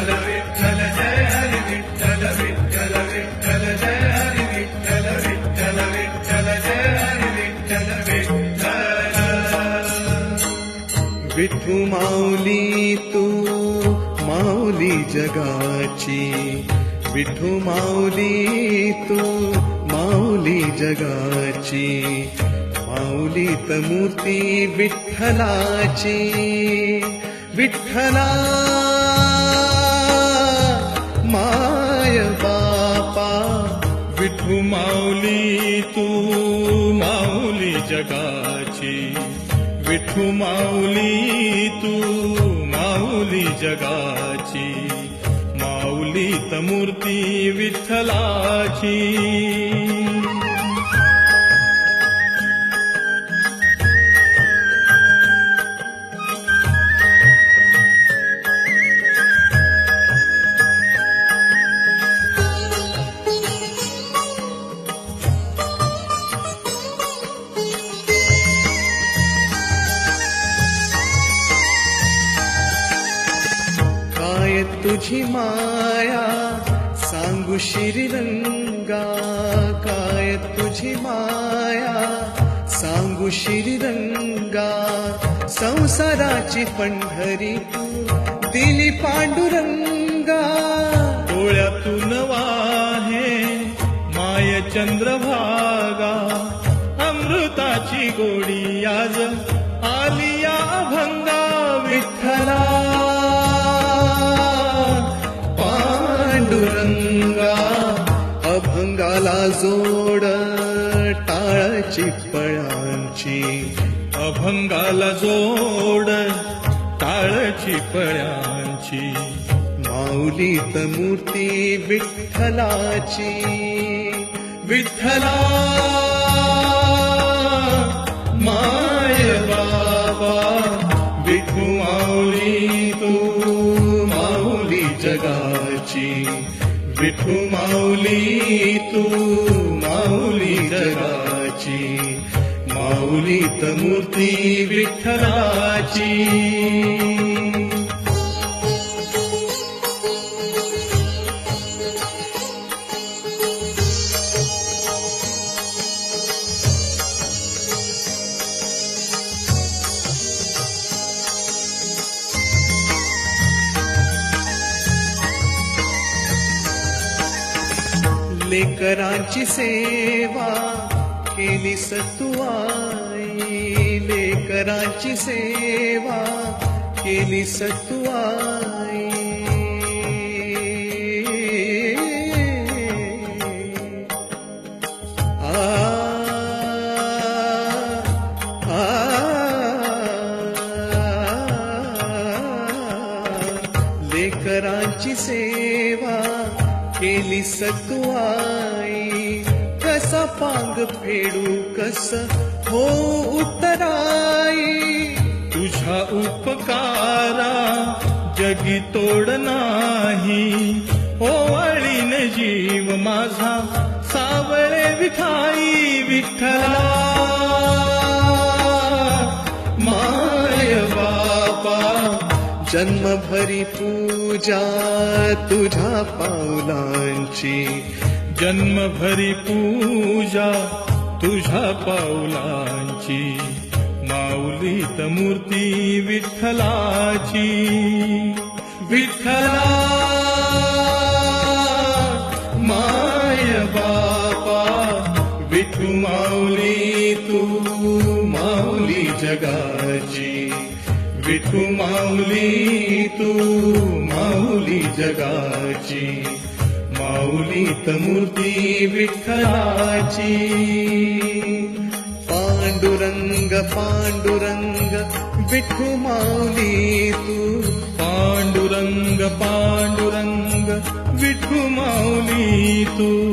विठ्ठल जय हरी विठ्ठल विठ्ठल विठ्ठल जय हरी विठ्ठल विठ्ठल विठ्ठल जय हरी विठ्ठल विठ्ठल. विठू माऊली तू माऊली जगाची, विठू माऊली तू माऊली जगाची, माऊलीत मूर्ती विठ्ठलाची. विठ्ठला माय बापा, विठू माऊली तू माऊली जगाची, विठू माऊली तू माऊली जगाची, माऊलीत मूर्ती विठ्ठलाची. काय तुझी माया सांगू श्रीरंगा, काय तुझी माया सांगू श्रीरंगा. संसाराची पंढरी तू दिली पांडुरंगा. डोळ्यातून वाहे माय चंद्रभागा, अमृताची गोडी आज आली या अभंगा. विठ्ठला पांडुरंगा, अभंगाला जोड टाळची पळांची, अभंगाला जोड टाळची पळ्यांची, माऊलीत मूर्ती विठ्ठलाची. विठ्ठला माय बाबा, विठू माऊली तू माऊली जगाची, विठू माऊली तू माऊली जगाची, माऊलीत मूर्ती विठ्ठलाची. लेकरांची सेवा केली सतुआई, लेकरांची सेवा केली सतुआई. लेकरांची सेवा केली सतुआई. कसा पांग फेडू कस हो उतराई. तुझा उपकारा जगी तोड नाही, ओवाळीन जीव माझा सावळे विठाई. विठ्ठला माय बापा, जन्मभरी पूजा तुझ्या पावलांची, जन्मभरी पूजा तुझ्या पावलांची, माऊलीत मूर्ती विठ्ठलाची. विठ्ठला माय बापा, विठू माऊली तू माऊली जगाची, विठू माऊली तू माऊली जगाची, माऊलीत मूर्ती विठ्ठलाची. पांडुरंग पांडुरंग विठू माऊली तू, पांडुरंग पांडुरंग विठू माऊली तू.